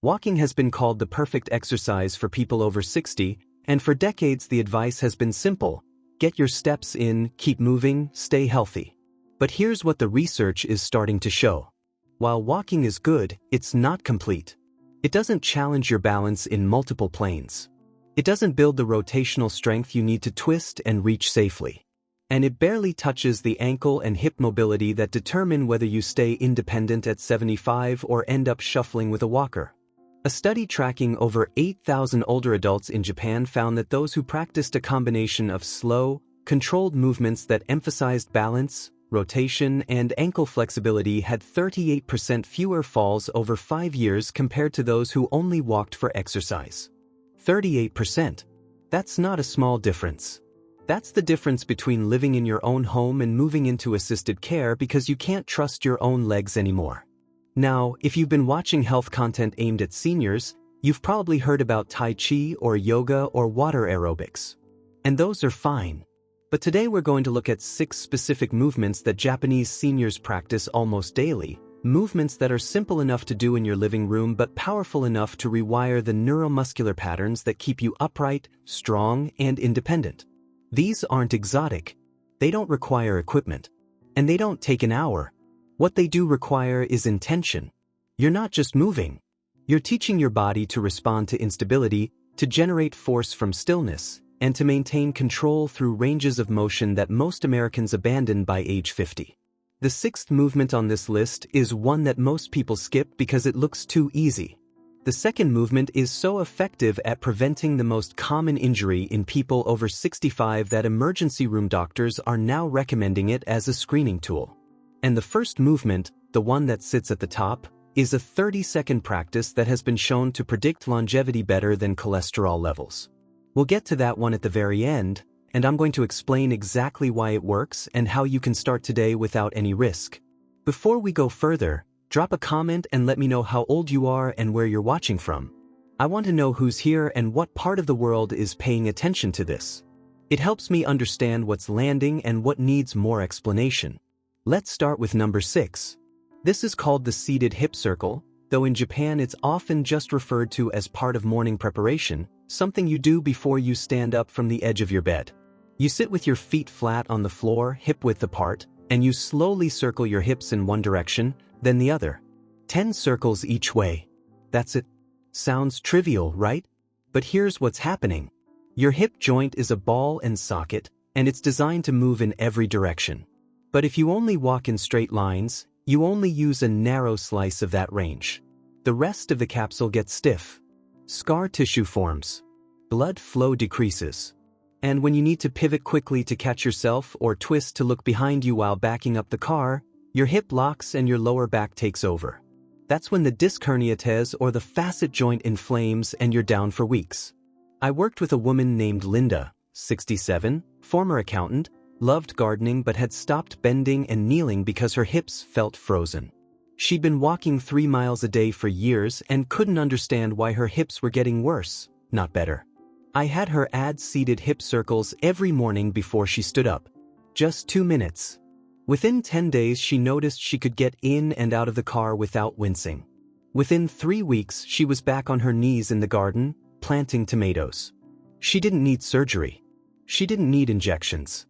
Walking has been called the perfect exercise for people over 60, and for decades the advice has been simple: get your steps in, keep moving, stay healthy. But here's what the research is starting to show. While walking is good, it's not complete. It doesn't challenge your balance in multiple planes. It doesn't build the rotational strength you need to twist and reach safely. And it barely touches the ankle and hip mobility that determine whether you stay independent at 75 or end up shuffling with a walker. A study tracking over 8,000 older adults in Japan found that those who practiced a combination of slow, controlled movements that emphasized balance, rotation, and ankle flexibility had 38% fewer falls over 5 years compared to those who only walked for exercise. 38%. That's not a small difference. That's the difference between living in your own home and moving into assisted care because you can't trust your own legs anymore. Now, if you've been watching health content aimed at seniors, you've probably heard about Tai Chi or yoga or water aerobics. And those are fine. But today we're going to look at 6 specific movements that Japanese seniors practice almost daily, movements that are simple enough to do in your living room but powerful enough to rewire the neuromuscular patterns that keep you upright, strong, and independent. These aren't exotic. They don't require equipment. And they don't take an hour. What they do require is intention. You're not just moving. You're teaching your body to respond to instability, to generate force from stillness, and to maintain control through ranges of motion that most Americans abandon by age 50. The 6th movement on this list is one that most people skip because it looks too easy. The 2nd movement is so effective at preventing the most common injury in people over 65 that emergency room doctors are now recommending it as a screening tool. And the 1st movement, the one that sits at the top, is a 30-second practice that has been shown to predict longevity better than cholesterol levels. We'll get to that one at the very end, and I'm going to explain exactly why it works and how you can start today without any risk. Before we go further, drop a comment and let me know how old you are and where you're watching from. I want to know who's here and what part of the world is paying attention to this. It helps me understand what's landing and what needs more explanation. Let's start with number 6. This is called the seated hip circle, though in Japan it's often just referred to as part of morning preparation, something you do before you stand up from the edge of your bed. You sit with your feet flat on the floor, hip-width apart, and you slowly circle your hips in one direction, then the other. 10 circles each way. That's it. Sounds trivial, right? But here's what's happening. Your hip joint is a ball and socket, and it's designed to move in every direction. But if you only walk in straight lines, you only use a narrow slice of that range. The rest of the capsule gets stiff. Scar tissue forms. Blood flow decreases. And when you need to pivot quickly to catch yourself or twist to look behind you while backing up the car, your hip locks and your lower back takes over. That's when the disc herniates or the facet joint inflames and you're down for weeks. I worked with a woman named Linda, 67, former accountant, loved gardening but had stopped bending and kneeling because her hips felt frozen. She'd been walking 3 miles a day for years and couldn't understand why her hips were getting worse, not better. I had her add seated hip circles every morning before she stood up. Just 2 minutes. Within 10 days she noticed she could get in and out of the car without wincing. Within 3 weeks she was back on her knees in the garden, planting tomatoes. She didn't need surgery. She didn't need injections.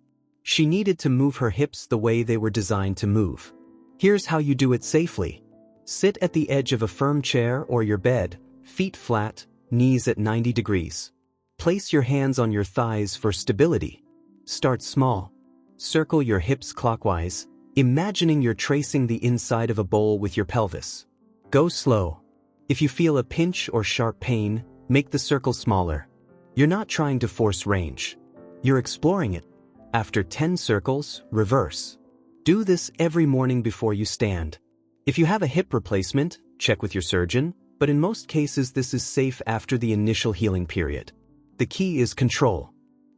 She needed to move her hips the way they were designed to move. Here's how you do it safely. Sit at the edge of a firm chair or your bed, feet flat, knees at 90 degrees. Place your hands on your thighs for stability. Start small. Circle your hips clockwise, imagining you're tracing the inside of a bowl with your pelvis. Go slow. If you feel a pinch or sharp pain, make the circle smaller. You're not trying to force range. You're exploring it. After 10 circles, reverse. Do this every morning before you stand. If you have a hip replacement, check with your surgeon, but in most cases this is safe after the initial healing period. The key is control.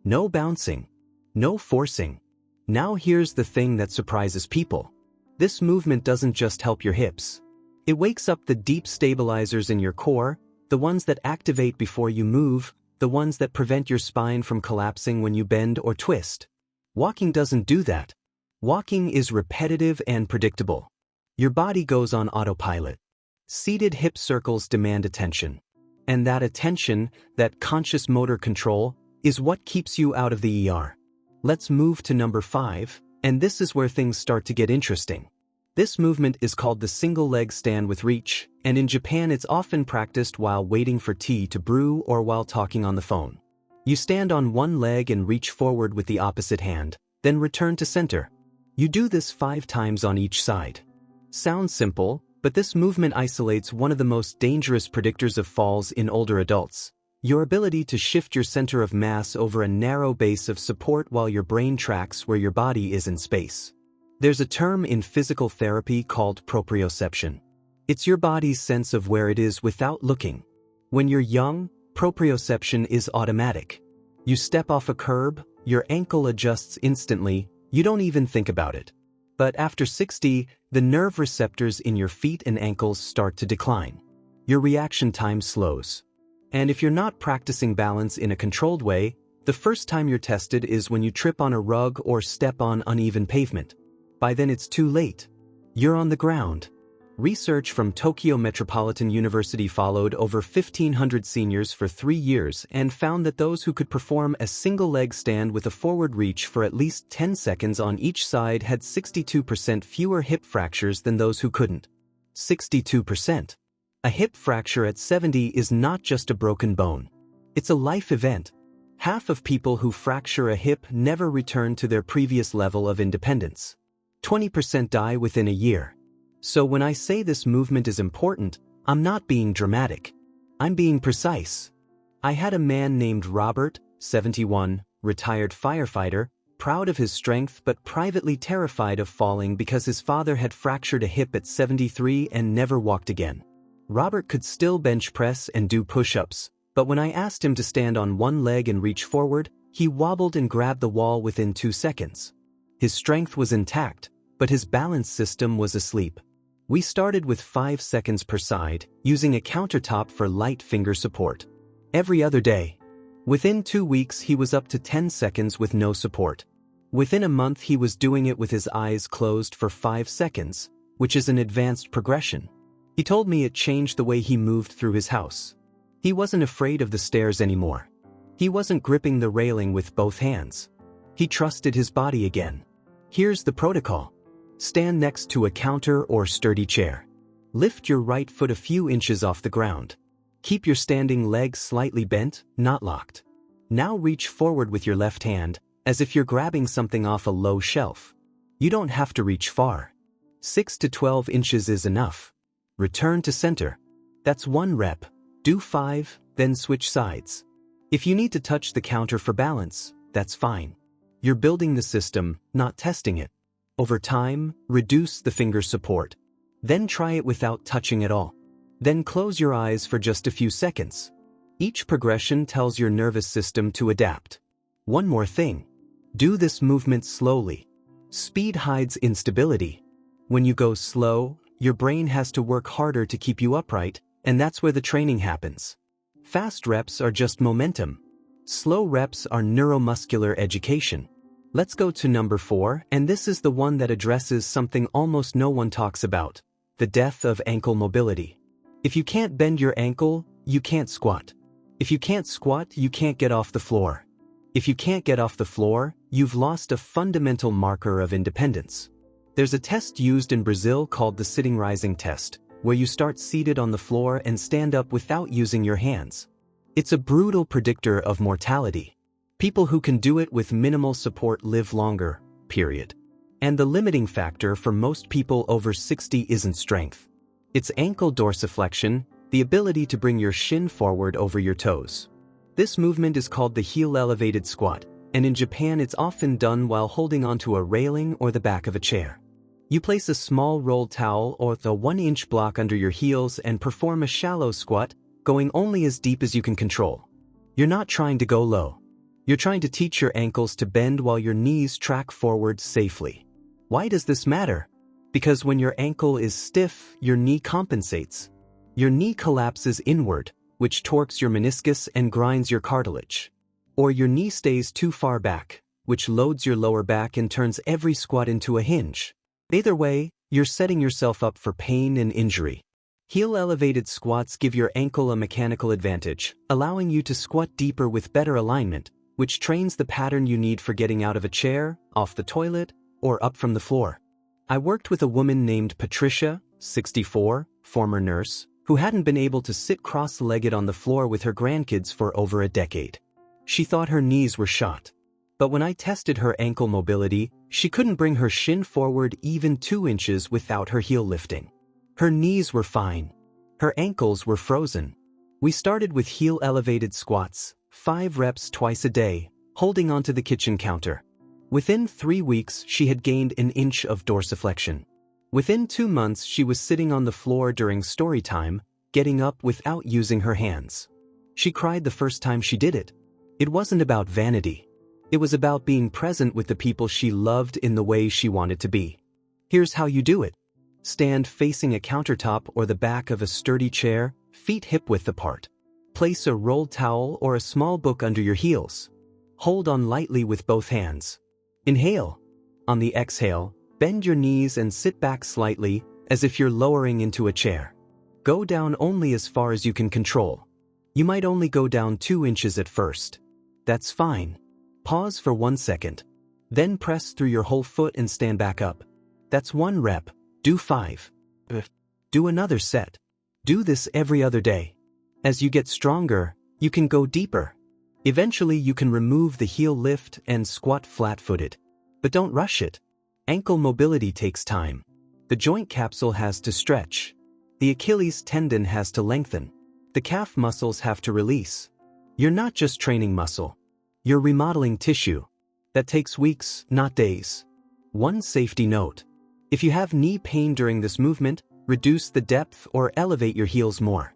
No bouncing. No forcing. Now here's the thing that surprises people. This movement doesn't just help your hips. It wakes up the deep stabilizers in your core, the ones that activate before you move, the ones that prevent your spine from collapsing when you bend or twist. Walking doesn't do that. Walking is repetitive and predictable. Your body goes on autopilot. Seated hip circles demand attention. And that attention, that conscious motor control, is what keeps you out of the ER. Let's move to number 5, and this is where things start to get interesting. This movement is called the single leg stand with reach, and in Japan it's often practiced while waiting for tea to brew or while talking on the phone. You stand on one leg and reach forward with the opposite hand, then return to center. You do this 5 times on each side. Sounds simple, but this movement isolates one of the most dangerous predictors of falls in older adults: your ability to shift your center of mass over a narrow base of support while your brain tracks where your body is in space. There's a term in physical therapy called proprioception. It's your body's sense of where it is without looking. When you're young, proprioception is automatic. You step off a curb, your ankle adjusts instantly, you don't even think about it. But after 60, the nerve receptors in your feet and ankles start to decline. Your reaction time slows. And if you're not practicing balance in a controlled way, the first time you're tested is when you trip on a rug or step on uneven pavement. By then it's too late. You're on the ground. Research from Tokyo Metropolitan University followed over 1,500 seniors for 3 years and found that those who could perform a single leg stand with a forward reach for at least 10 seconds on each side had 62% fewer hip fractures than those who couldn't. 62%. A hip fracture at 70 is not just a broken bone. It's a life event. Half of people who fracture a hip never return to their previous level of independence. 20% die within a year. So when I say this movement is important, I'm not being dramatic. I'm being precise. I had a man named Robert, 71, retired firefighter, proud of his strength but privately terrified of falling because his father had fractured a hip at 73 and never walked again. Robert could still bench press and do push-ups, but when I asked him to stand on one leg and reach forward, he wobbled and grabbed the wall within 2 seconds. His strength was intact, but his balance system was asleep. We started with 5 seconds per side, using a countertop for light finger support. Every other day. Within 2 weeks he was up to 10 seconds with no support. Within a month he was doing it with his eyes closed for 5 seconds, which is an advanced progression. He told me it changed the way he moved through his house. He wasn't afraid of the stairs anymore. He wasn't gripping the railing with both hands. He trusted his body again. Here's the protocol. Stand next to a counter or sturdy chair. Lift your right foot a few inches off the ground. Keep your standing legs slightly bent, not locked. Now reach forward with your left hand, as if you're grabbing something off a low shelf. You don't have to reach far. 6 to 12 inches is enough. Return to center. That's 1 rep. Do 5, then switch sides. If you need to touch the counter for balance, that's fine. You're building the system, not testing it. Over time, reduce the finger support. Then try it without touching at all. Then close your eyes for just a few seconds. Each progression tells your nervous system to adapt. One more thing. Do this movement slowly. Speed hides instability. When you go slow, your brain has to work harder to keep you upright, and that's where the training happens. Fast reps are just momentum. Slow reps are neuromuscular education. Let's go to number 4, and this is the one that addresses something almost no one talks about: the death of ankle mobility. If you can't bend your ankle, you can't squat. If you can't squat, you can't get off the floor. If you can't get off the floor, you've lost a fundamental marker of independence. There's a test used in Brazil called the sitting rising test, where you start seated on the floor and stand up without using your hands. It's a brutal predictor of mortality. People who can do it with minimal support live longer, period. And the limiting factor for most people over 60 isn't strength. It's ankle dorsiflexion, the ability to bring your shin forward over your toes. This movement is called the heel elevated squat, and in Japan it's often done while holding onto a railing or the back of a chair. You place a small rolled towel or the 1-inch block under your heels and perform a shallow squat, going only as deep as you can control. You're not trying to go low. You're trying to teach your ankles to bend while your knees track forward safely. Why does this matter? Because when your ankle is stiff, your knee compensates. Your knee collapses inward, which torques your meniscus and grinds your cartilage. Or your knee stays too far back, which loads your lower back and turns every squat into a hinge. Either way, you're setting yourself up for pain and injury. Heel-elevated squats give your ankle a mechanical advantage, allowing you to squat deeper with better alignment, which trains the pattern you need for getting out of a chair, off the toilet, or up from the floor. I worked with a woman named Patricia, 64, former nurse, who hadn't been able to sit cross-legged on the floor with her grandkids for over a decade. She thought her knees were shot. But when I tested her ankle mobility, she couldn't bring her shin forward even 2 inches without her heel lifting. Her knees were fine. Her ankles were frozen. We started with heel-elevated squats, 5 reps twice a day, holding onto the kitchen counter. Within 3 weeks, she had gained an inch of dorsiflexion. Within 2 months, she was sitting on the floor during story time, getting up without using her hands. She cried the first time she did it. It wasn't about vanity. It was about being present with the people she loved in the way she wanted to be. Here's how you do it. Stand facing a countertop or the back of a sturdy chair, feet hip-width apart. Place a rolled towel or a small book under your heels. Hold on lightly with both hands. Inhale. On the exhale, bend your knees and sit back slightly, as if you're lowering into a chair. Go down only as far as you can control. You might only go down 2 inches at first. That's fine. Pause for 1 second. Then press through your whole foot and stand back up. That's 1 rep. Do 5. Do another set. Do this every other day. As you get stronger, you can go deeper. Eventually you can remove the heel lift and squat flat-footed. But don't rush it. Ankle mobility takes time. The joint capsule has to stretch. The Achilles tendon has to lengthen. The calf muscles have to release. You're not just training muscle. You're remodeling tissue. That takes weeks, not days. One safety note. If you have knee pain during this movement, reduce the depth or elevate your heels more.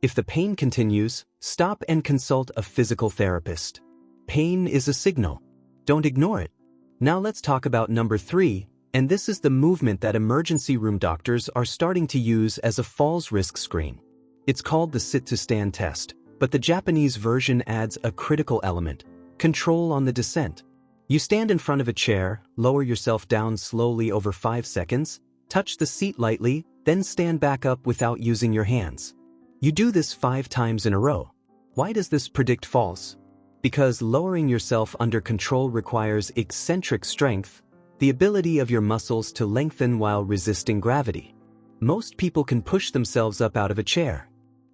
If the pain continues, stop and consult a physical therapist. Pain is a signal. Don't ignore it. Now let's talk about number 3, and this is the movement that emergency room doctors are starting to use as a falls risk screen. It's called the sit-to-stand test, but the Japanese version adds a critical element: control on the descent. You stand in front of a chair, lower yourself down slowly over 5 seconds, touch the seat lightly, then stand back up without using your hands. You do this 5 times in a row. Why does this predict falls? Because lowering yourself under control requires eccentric strength, the ability of your muscles to lengthen while resisting gravity. Most people can push themselves up out of a chair.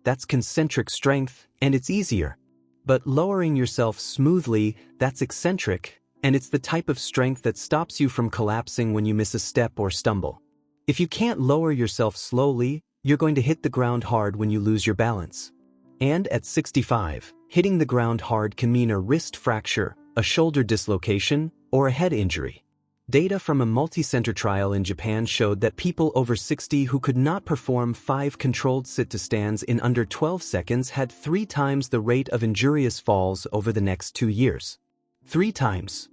That's concentric strength, and it's easier. But lowering yourself smoothly, that's eccentric, and it's the type of strength that stops you from collapsing when you miss a step or stumble. If you can't lower yourself slowly, you're going to hit the ground hard when you lose your balance. And at 65, hitting the ground hard can mean a wrist fracture, a shoulder dislocation, or a head injury. Data from a multi-center trial in Japan showed that people over 60 who could not perform 5 controlled sit-to-stands in under 12 seconds had 3 times the rate of injurious falls over the next 2 years. 3 times.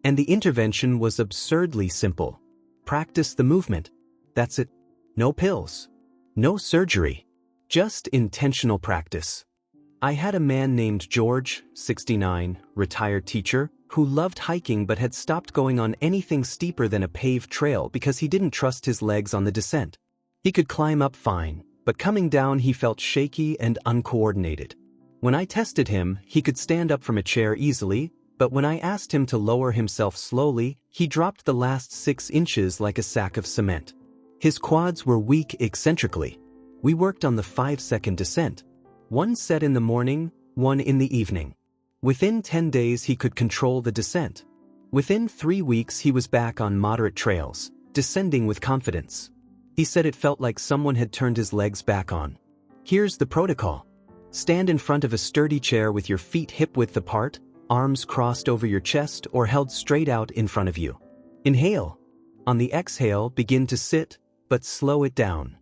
And the intervention was absurdly simple. Practice the movement. That's it. No pills. No surgery. Just intentional practice. I had a man named George, 69, retired teacher, who loved hiking but had stopped going on anything steeper than a paved trail because he didn't trust his legs on the descent. He could climb up fine, but coming down he felt shaky and uncoordinated. When I tested him, he could stand up from a chair easily, but when I asked him to lower himself slowly, he dropped the last 6 inches like a sack of cement. His quads were weak eccentrically. We worked on the 5-second descent. 1 set in the morning, 1 in the evening. Within 10 days he could control the descent. Within 3 weeks he was back on moderate trails, descending with confidence. He said it felt like someone had turned his legs back on. Here's the protocol. Stand in front of a sturdy chair with your feet hip-width apart, arms crossed over your chest or held straight out in front of you. Inhale. On the exhale, begin to sit, but slow it down.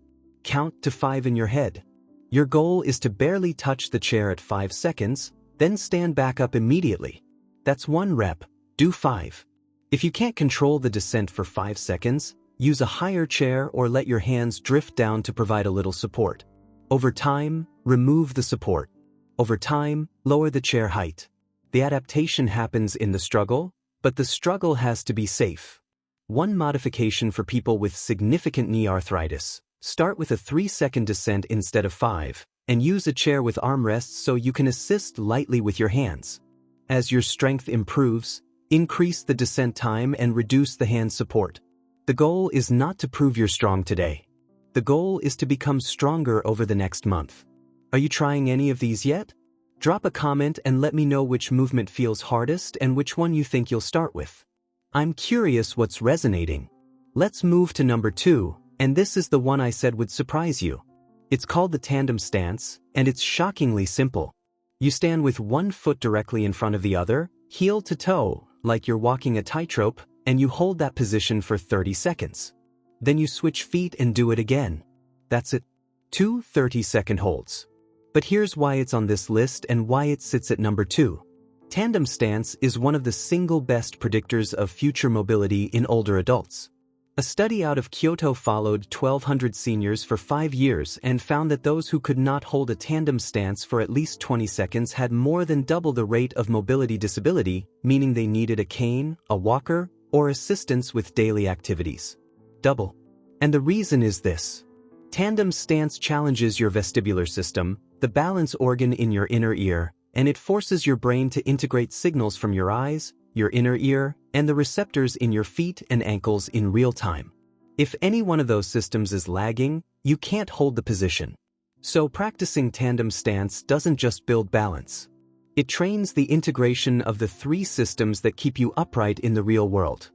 Count to 5 in your head. Your goal is to barely touch the chair at 5 seconds, then stand back up immediately. That's 1 rep. Do 5. If you can't control the descent for 5 seconds, use a higher chair or let your hands drift down to provide a little support. Over time, remove the support. Over time, lower the chair height. The adaptation happens in the struggle, but the struggle has to be safe. One modification for people with significant knee arthritis: Start with a 3-second descent instead of 5, and use a chair with armrests so you can assist lightly with your hands. As your strength improves, increase the descent time and reduce the hand support. The goal is not to prove you're strong today. The goal is to become stronger over the next month. Are you trying any of these yet? Drop a comment and let me know which movement feels hardest and which one you think you'll start with. I'm curious what's resonating. Let's move to number 2, and this is the one I said would surprise you. It's called the tandem stance, and it's shockingly simple. You stand with one foot directly in front of the other, heel to toe, like you're walking a tightrope, and you hold that position for 30 seconds. Then you switch feet and do it again. That's it. 2 30-second holds. But here's why it's on this list and why it sits at number 2. Tandem stance is one of the single best predictors of future mobility in older adults. A study out of Kyoto followed 1,200 seniors for 5 years and found that those who could not hold a tandem stance for at least 20 seconds had more than double the rate of mobility disability, meaning they needed a cane, a walker, or assistance with daily activities. Double. And the reason is this. Tandem stance challenges your vestibular system, the balance organ in your inner ear, and it forces your brain to integrate signals from your eyes, your inner ear, and the receptors in your feet and ankles in real time. If any one of those systems is lagging, you can't hold the position. So practicing tandem stance doesn't just build balance. It trains the integration of the 3 systems that keep you upright in the real world.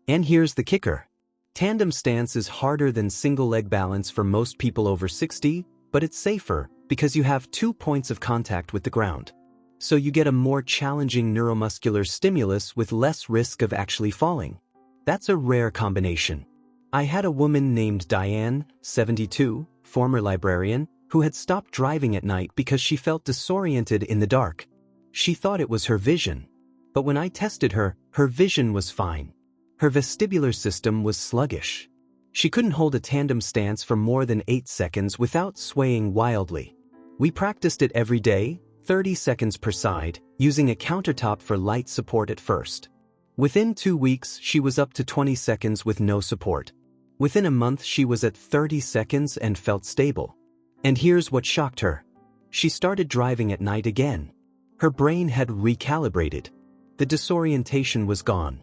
And here's the kicker. Tandem stance is harder than single leg balance for most people over 60, but it's safer because you have 2 points of contact with the ground. So you get a more challenging neuromuscular stimulus with less risk of actually falling. That's a rare combination. I had a woman named Diane, 72, former librarian, who had stopped driving at night because she felt disoriented in the dark. She thought it was her vision. But when I tested her, her vision was fine. Her vestibular system was sluggish. She couldn't hold a tandem stance for more than 8 seconds without swaying wildly. We practiced it every day, 30 seconds per side, using a countertop for light support at first. Within 2 weeks, she was up to 20 seconds with no support. Within a month, she was at 30 seconds and felt stable. And here's what shocked her. She started driving at night again. Her brain had recalibrated. The disorientation was gone.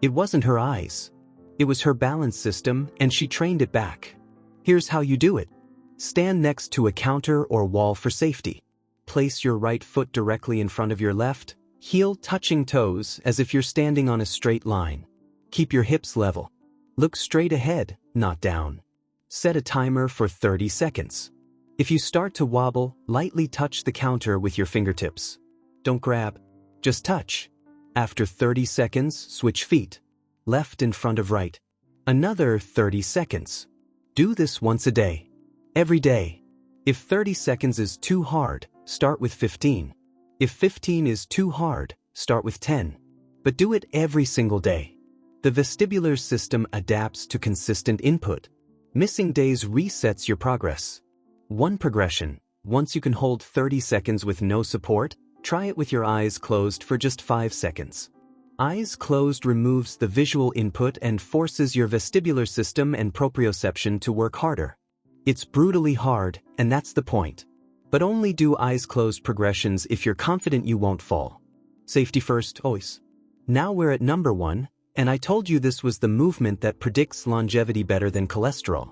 It wasn't her eyes. It was her balance system, and she trained it back. Here's how you do it. Stand next to a counter or wall for safety. Place your right foot directly in front of your left, heel touching toes as if you're standing on a straight line. Keep your hips level. Look straight ahead, not down. Set a timer for 30 seconds. If you start to wobble, lightly touch the counter with your fingertips. Don't grab, just touch. After 30 seconds, switch feet. Left in front of right. Another 30 seconds. Do this once a day. Every day. If 30 seconds is too hard, start with 15. If 15 is too hard, start with 10. But do it every single day. The vestibular system adapts to consistent input. Missing days resets your progress. One progression. Once you can hold 30 seconds with no support, try it with your eyes closed for just 5 seconds. Eyes closed removes the visual input and forces your vestibular system and proprioception to work harder. It's brutally hard, and that's the point. But only do eyes closed progressions if you're confident you won't fall. Safety first, always. Now we're at number 1, and I told you this was the movement that predicts longevity better than cholesterol.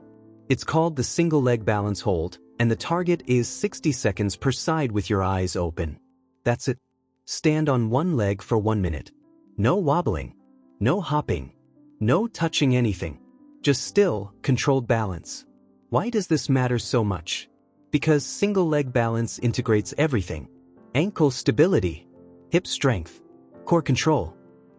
It's called the single leg balance hold, and the target is 60 seconds per side with your eyes open. That's it. Stand on one leg for 1 minute. No wobbling. No hopping. No touching anything. Just still, controlled balance. Why does this matter so much? Because single leg balance integrates everything. Ankle stability, hip strength, core control,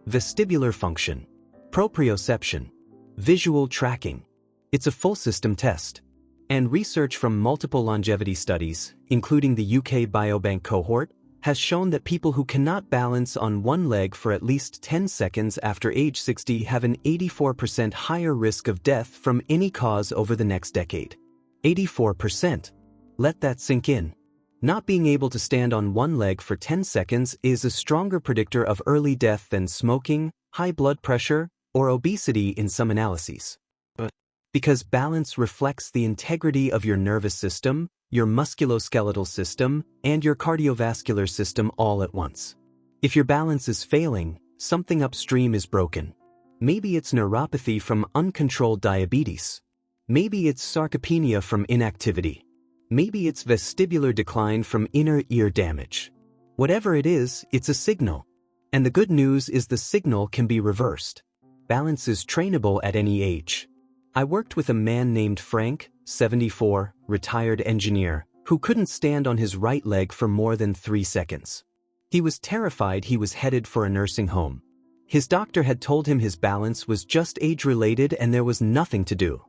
vestibular function, proprioception, visual tracking. It's a full system test. And research from multiple longevity studies, including the UK Biobank cohort, has shown that people who cannot balance on one leg for at least 10 seconds after age 60 have an 84% higher risk of death from any cause over the next decade. 84%. Let that sink in. Not being able to stand on one leg for 10 seconds is a stronger predictor of early death than smoking, high blood pressure, or obesity in some analyses. But Because balance reflects the integrity of your nervous system, your musculoskeletal system, and your cardiovascular system all at once. If your balance is failing, something upstream is broken. Maybe it's neuropathy from uncontrolled diabetes. Maybe it's sarcopenia from inactivity. Maybe it's vestibular decline from inner ear damage. Whatever it is, it's a signal. And the good news is the signal can be reversed. Balance is trainable at any age. I worked with a man named Frank, 74, retired engineer, who couldn't stand on his right leg for more than 3 seconds. He was terrified he was headed for a nursing home. His doctor had told him his balance was just age-related and there was nothing to do.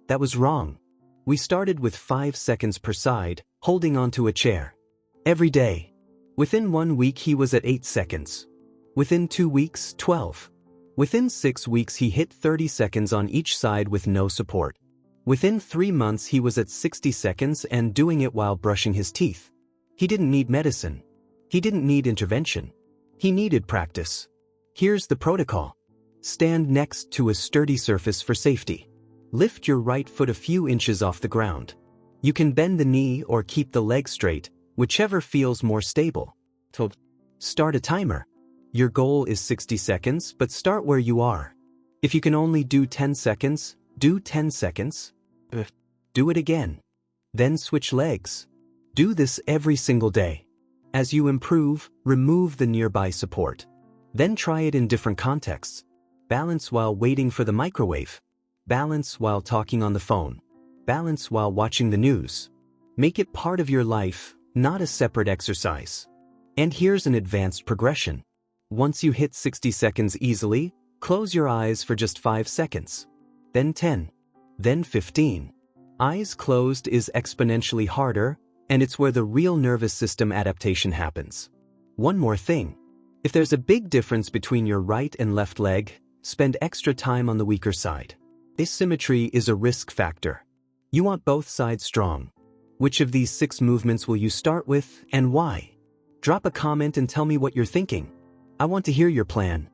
That was wrong. We started with 5 seconds per side, holding onto a chair. Every day. Within 1 week he was at 8 seconds. Within 2 weeks, 12. Within 6 weeks he hit 30 seconds on each side with no support. Within 3 months he was at 60 seconds and doing it while brushing his teeth. He didn't need medicine. He didn't need intervention. He needed practice. Here's the protocol. Stand next to a sturdy surface for safety. Lift your right foot a few inches off the ground. You can bend the knee or keep the leg straight, whichever feels more stable. Start a timer. Your goal is 60 seconds, but start where you are. If you can only do 10 seconds, do 10 seconds. Do it again. Then switch legs. Do this every single day. As you improve, remove the nearby support. Then try it in different contexts. Balance while waiting for the microwave. Balance while talking on the phone. Balance while watching the news. Make it part of your life, not a separate exercise. And here's an advanced progression. Once you hit 60 seconds easily, close your eyes for just 5 seconds. Then 10. Then 15. Eyes closed is exponentially harder, and it's where the real nervous system adaptation happens. One more thing. If there's a big difference between your right and left leg, spend extra time on the weaker side. Asymmetry is a risk factor. You want both sides strong. Which of these 6 movements will you start with, and why? Drop a comment and tell me what you're thinking. I want to hear your plan.